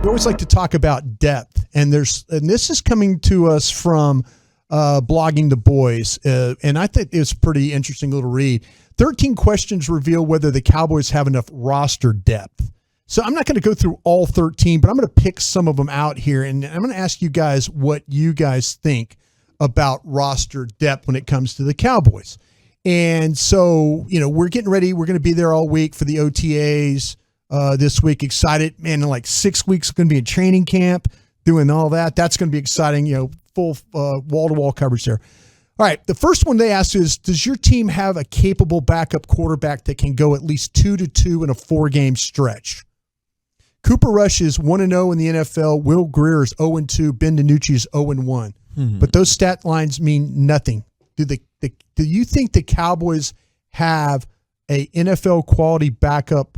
always like to talk about depth, and this is coming to us from Blogging the Boys, and I think it's a pretty interesting little read. 13 questions reveal whether the Cowboys have enough roster depth. So I'm not going to go through all 13, but I'm going to pick some of them out here, and I'm going to ask you guys what you guys think about roster depth when it comes to the Cowboys. And so, we're getting ready. We're going to be there all week for the OTAs this week. Excited, man. In like 6 weeks, going to be in training camp, doing all that. That's going to be exciting, full wall-to-wall coverage there. All right, the first one they asked is, does your team have a capable backup quarterback that can go at least 2-2 in a 4-game stretch? Cooper Rush is 1-0 in the NFL. Will Grier is 0-2. Ben DiNucci is 0-1. But those stat lines mean nothing. Do you think the Cowboys have a NFL quality backup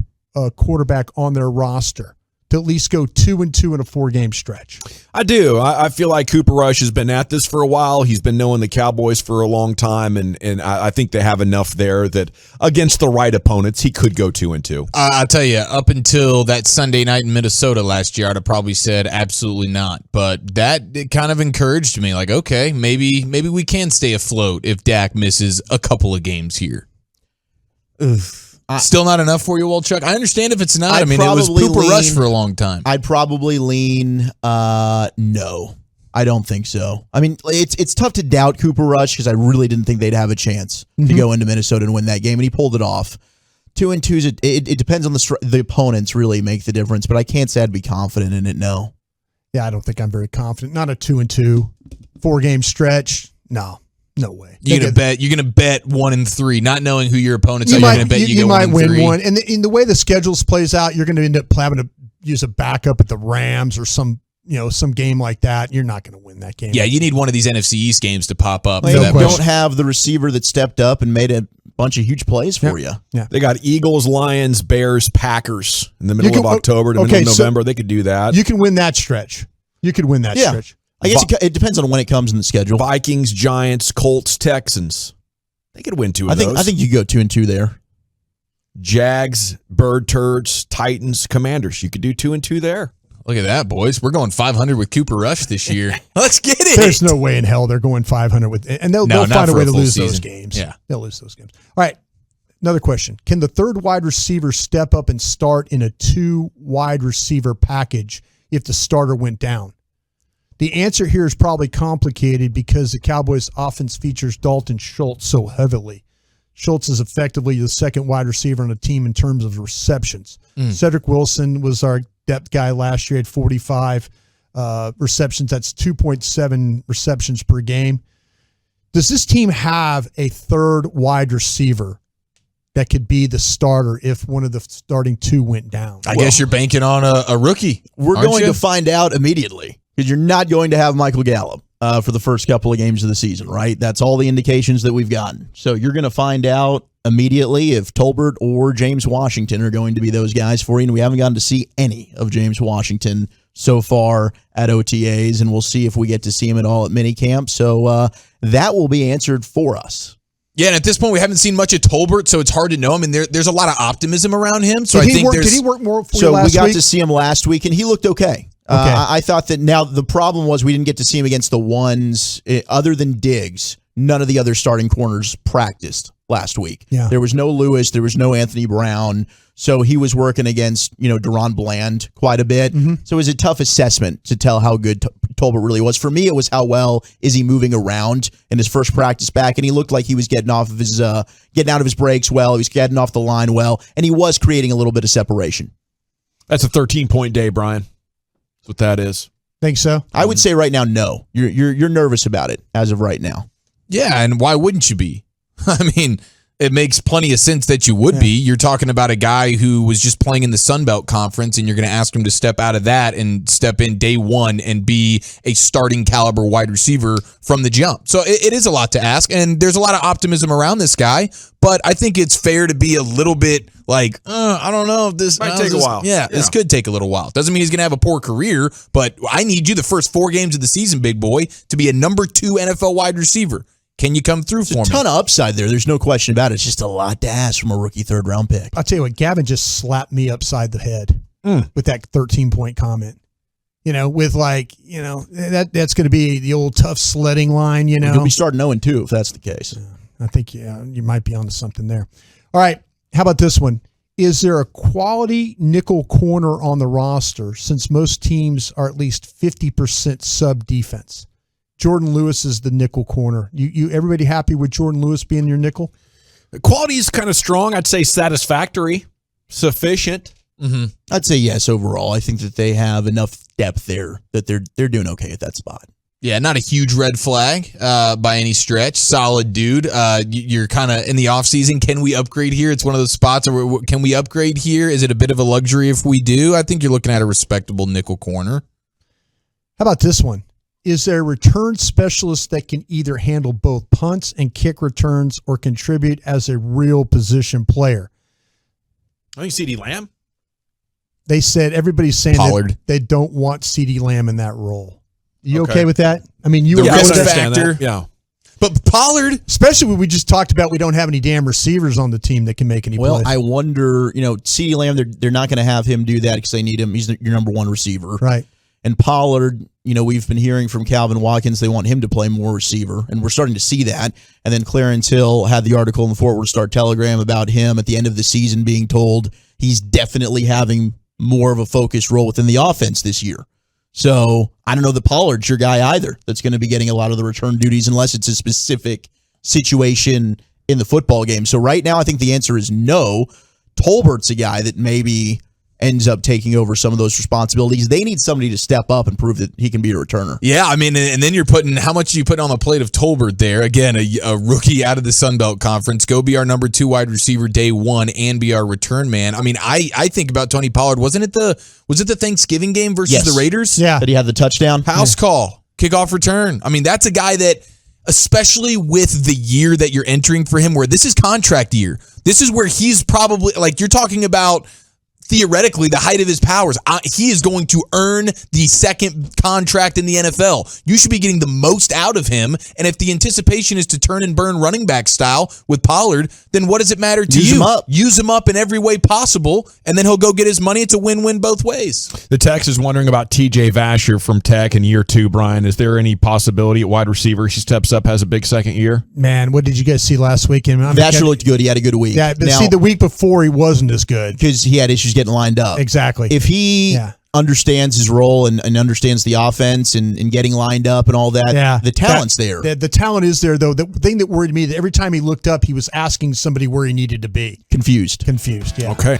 quarterback on their roster to at least go 2-2 in a 4-game stretch? I do. I feel like Cooper Rush has been at this for a while. He's been knowing the Cowboys for a long time, and I think they have enough there that against the right opponents, he could go 2-2. I'll tell you, up until that Sunday night in Minnesota last year, I'd have probably said absolutely not. But it kind of encouraged me, like, okay, maybe we can stay afloat if Dak misses a couple of games here. Still not enough for you, Wolchuk? I understand if it's not. It was Cooper Rush for a long time. I'd probably lean no. I don't think so. I mean, it's tough to doubt Cooper Rush because I really didn't think they'd have a chance to go into Minnesota and win that game, and he pulled it off. 2-2, it depends on the opponents really make the difference, but I can't say I'd be confident in it, no. Yeah, I don't think I'm very confident. Not a 2-2, 4-game stretch. No way. You're gonna bet 1-3, not knowing who your opponents are. You're gonna bet you might go 1-3. win one. And in the way the schedules plays out, you're gonna end up having to use a backup at the Rams or some game like that. You're not gonna win that game. Yeah, you need one of these NFC East games to pop up. They don't have the receiver that stepped up and made a bunch of huge plays for you. Yeah. They got Eagles, Lions, Bears, Packers in the middle of October to middle of November. They could do that. You can win that stretch. Stretch. I guess it depends on when it comes in the schedule. Vikings, Giants, Colts, Texans. They could win 2 of those. I think you go 2-2 there. Jags, Bird Turds, Titans, Commanders. You could do 2-2 there. Look at that, boys. We're going 500 with Cooper Rush this year. Let's get it. There's no way in hell they're going 500 with, and they'll find a way to lose those games. Yeah, they'll lose those games. All right. Another question. Can the third wide receiver step up and start in a 2 wide receiver package if the starter went down? The answer here is probably complicated because the Cowboys offense features Dalton Schultz so heavily. Schultz is effectively the second wide receiver on the team in terms of receptions. Cedric Wilson was our depth guy last year at 45 receptions. That's 2.7 receptions per game. Does this team have a third wide receiver that could be the starter if one of the starting 2 went down? I guess you're banking on a rookie. We're going to find out immediately. Because you're not going to have Michael Gallup for the first couple of games of the season, right? That's all the indications that we've gotten. So you're going to find out immediately if Tolbert or James Washington are going to be those guys for you. And we haven't gotten to see any of James Washington so far at OTAs, and we'll see if we get to see him at all at minicamp. So that will be answered for us. Yeah, and at this point, we haven't seen much of Tolbert, so it's hard to know. I mean, there's a lot of optimism around him. So did he work more for you last week? So we got to see him last week, and he looked okay. I thought that now the problem was we didn't get to see him against the ones other than Diggs. None of the other starting corners practiced last week. Yeah. There was no Lewis. There was no Anthony Brown. So he was working against, Deron Bland quite a bit. So it was a tough assessment to tell how good Tolbert really was. For me, it was how well is he moving around in his first practice back, and he looked like he was getting out of his breaks well. He was getting off the line well, and he was creating a little bit of separation. That's a 13-point day, Brian. That's what that is. Think so? I would say right now, no. You're nervous about it as of right now. Yeah, and why wouldn't you be? I mean, it makes plenty of sense that you would be. You're talking about a guy who was just playing in the Sun Belt Conference, and you're going to ask him to step out of that and step in day one and be a starting caliber wide receiver from the jump. So it is a lot to ask, and there's a lot of optimism around this guy, but I think it's fair to be a little bit like, I don't know if this might take a while. Yeah, this could take a little while. Doesn't mean he's going to have a poor career, but I need you the first 4 games of the season, big boy, to be a number 2 NFL wide receiver. Can you come through for me? There's a ton of upside there. There's no question about it. It's just a lot to ask from a rookie third-round pick. I'll tell you what, Gavin just slapped me upside the head with that 13-point comment. with that's going to be the old tough sledding line. You'll be starting 0-2 if that's the case. I think you might be onto something there. All right, how about this one? Is there a quality nickel corner on the roster since most teams are at least 50% sub defense? Jordan Lewis is the nickel corner. You everybody happy with Jordan Lewis being your nickel? The quality is kind of strong. I'd say satisfactory, sufficient. Mm-hmm. I'd say yes overall. I think that they have enough depth there that they're doing okay at that spot. Yeah, not a huge red flag by any stretch. Solid dude. You're kind of in the offseason. Can we upgrade here? It's one of those spots where can we upgrade here? Is it a bit of a luxury if we do? I think you're looking at a respectable nickel corner. How about this one? Is there a return specialist that can either handle both punts and kick returns or contribute as a real position player? I think CeeDee Lamb. They said everybody's saying Pollard. that they don't want CeeDee Lamb in that role. You okay with that? I mean, you The were risk going to- factor. Yeah. But Pollard, especially when we just talked about we don't have any damn receivers on the team that can make any Well, plays. I wonder, CeeDee Lamb, they're not going to have him do that because they need him. He's your number one receiver. Right. And Pollard, we've been hearing from Calvin Watkins, they want him to play more receiver, and we're starting to see that. And then Clarence Hill had the article in the Fort Worth Star-Telegram about him at the end of the season being told he's definitely having more of a focused role within the offense this year. So I don't know that Pollard's your guy either that's going to be getting a lot of the return duties unless it's a specific situation in the football game. So right now I think the answer is no. Tolbert's a guy that maybe ends up taking over some of those responsibilities. They need somebody to step up and prove that he can be a returner. yeah, I mean, and then you're putting, how much are you putting on the plate of Tolbert there? Again, a rookie out of the Sun Belt Conference. Go be our number 2 wide receiver day one and be our return man. I mean, I think about Tony Pollard. Was it the Thanksgiving game versus Yes. the Raiders? Yeah. That he had the touchdown. House call, kickoff return. I mean, that's a guy that, especially with the year that you're entering for him, where this is contract year, this is where he's probably, like, you're talking about theoretically the height of his powers. He is going to earn the second contract in the NFL. You should be getting the most out of him. And if the anticipation is to turn and burn running back style with Pollard, then what does it matter to Use you? him up. Use him up in every way possible, and then he'll go get his money. It's a win-win both ways. The Tex is wondering about TJ Vasher from Tech in year 2, Brian. Is there any possibility at wide receiver he steps up, has a big second year? Man, what did you guys see last weekend? Vasher looked good. He had a good week. Yeah, but Now, see, the week before he wasn't as good. because he had issues getting lined up. Exactly. If he understands his role and understands the offense and getting lined up and all that, the talent's there. The talent is there, though. The thing that worried me, that every time he looked up, he was asking somebody where he needed to be. Confused. Confused, yeah. Okay.